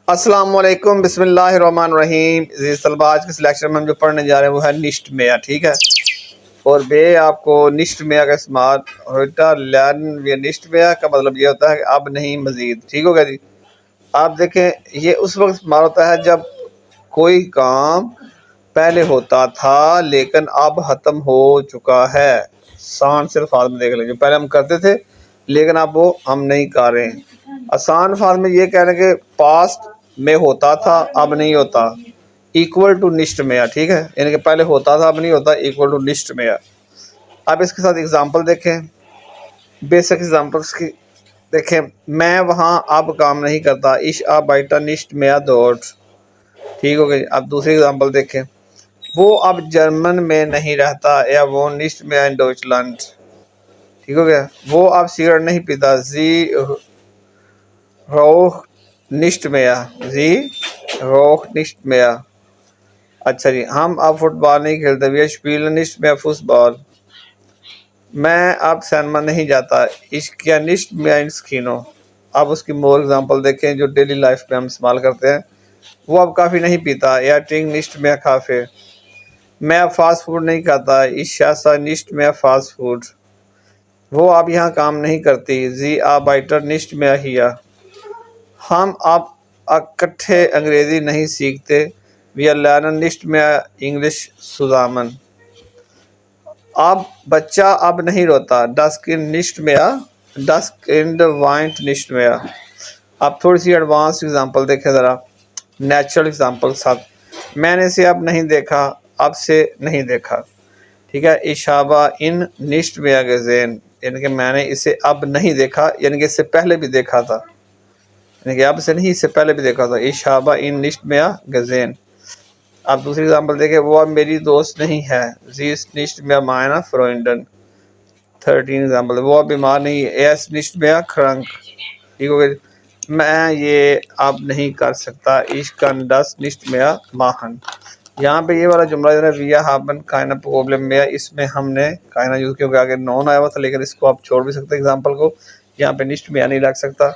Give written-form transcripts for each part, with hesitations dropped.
السلام علیکم، بسم اللہ الرحمن الرحیم۔ عزیز طلباء، آج کے سلیکشن میں ہم جو پڑھنے جا رہے ہیں وہ ہے نشٹ میہ، ٹھیک ہے۔ اور بے آپ کو نشٹ میہ کا استعمال ہوتا لرن وی نشٹ میہ کا مطلب یہ ہوتا ہے کہ اب نہیں مزید، ٹھیک ہوگا جی۔ آپ دیکھیں یہ اس وقت استعمال ہوتا ہے جب کوئی کام پہلے ہوتا تھا لیکن اب ختم ہو چکا ہے۔ آسان سے الفاظ میں دیکھ لیں، جو پہلے ہم کرتے تھے لیکن اب وہ ہم نہیں کر رہے ہیں۔ آسان الفاظ میں یہ کہہ رہے ہیں کہ پاسٹ میں ہوتا تھا اب نہیں ہوتا، ایکول ٹو نشٹ میہ، ٹھیک ہے، یعنی کہ پہلے ہوتا تھا اب نہیں ہوتا، ایکول ٹو نشٹ میہ۔ اب اس کے ساتھ اگزامپل دیکھیں، بیسک اگزامپلس کی دیکھیں۔ میں وہاں اب کام نہیں کرتا، اش آبائٹا نشٹ میہ دوٹ، ٹھیک ہو گئی۔ اب دوسری اگزامپل دیکھیں، وہ اب جرمن میں نہیں رہتا، یا وہ نشٹ میہ ان ڈوچلینڈ، ٹھیک ہو گیا۔ وہ اب سگریٹ نہیں پیتا، زی روح نشٹ میہ، زی روح نشٹ میہ۔ اچھا جی، ہم اب فٹ بال نہیں کھیلتے، وی اسپیلن نشٹ میہ فٹ بال۔ میں اب سینما نہیں جاتا، اش کیا نشٹ میہ انس کینو۔ اب اس کی مور اگزامپل دیکھیں جو ڈیلی لائف میں ہم استعمال کرتے ہیں۔ وہ اب کافی نہیں پیتا، یا ٹنگ نشٹ میہ کافے۔ میں اب فاسٹ فوڈ نہیں کھاتا، اش شاسا نشٹ میہ فاسٹ فوڈ۔ وہ اب یہاں کام نہیں کرتی، زی آبائٹر نشٹ میہ ہیا۔ ہم اب اکٹھے انگریزی نہیں سیکھتے، وی آر لرنن نشٹ میہ انگلش zusammen۔ اب بچہ اب نہیں روتا، ڈس کنڈ نشٹ میہ، ڈس کنڈ وائنٹ نشٹ میہ۔ اب تھوڑی سی ایڈوانس ایگزامپل دیکھیں ذرا، نیچرل ایگزامپل ساتھ۔ میں نے اسے اب نہیں دیکھا، اب سے نہیں دیکھا، ٹھیک ہے۔ اشابہ ان نشٹ میہ gesehen، یعنی کہ میں نے اسے اب نہیں دیکھا، یعنی کہ اس سے پہلے بھی دیکھا تھا، یعنی کہ اب سے نہیں، اس سے پہلے بھی دیکھا تھا۔ اشابہ ان نشٹ میہ gesehen۔ اب دوسری ایگزامپل دیکھیں، وہ اب میری دوست نہیں ہے، زی ist nicht mehr meine Freundin۔ 13 example, وہ اب بیمار نہیں ہے، er ist nicht mehr krank، ٹھیک ہو گئی۔ میں یہ اب نہیں کر سکتا، ich kann das nicht mehr machen۔ یہاں پہ یہ والا جملہ جو ہے wir haben keine Probleme mehr، اس میں ہم نے کائنہ یوز کیونکہ آگے نون آیا ہوا تھا، لیکن اس کو آپ چھوڑ بھی سکتے ایگزامپل کو، یہاں پہ نشٹ میہ نہیں لگ سکتا۔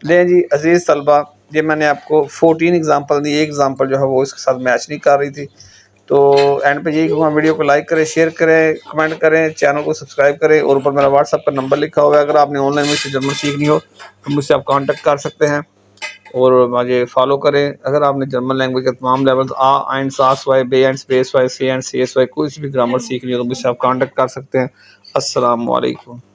لیں جی عزیز طلبہ، یہ میں نے آپ کو 14 ایگزامپل دی، ایک ایگزامپل جو ہے وہ اس کے ساتھ میچ نہیں کر رہی تھی، تو اینڈ پہ یہی کہوں گا، ویڈیو کو لائک کریں، شیئر کریں، کمنٹ کریں، چینل کو سبسکرائب کریں، اور اوپر میرا واٹس ایپ کا نمبر لکھا ہوا ہے، اگر آپ نے آن لائن مجھ سے جرمن سیکھنی ہو تو مجھ سے آپ کانٹیکٹ کر سکتے ہیں اور مجھے فالو کریں۔ اگر آپ نے جرمن لینگویج کے تمام لیولز آئنس آس Y B and space Y C and C S Y کوئی سی بھی گرامر سیکھنی ہو تو مجھ سے آپ کانٹیکٹ کر سکتے ہیں۔ السلام علیکم۔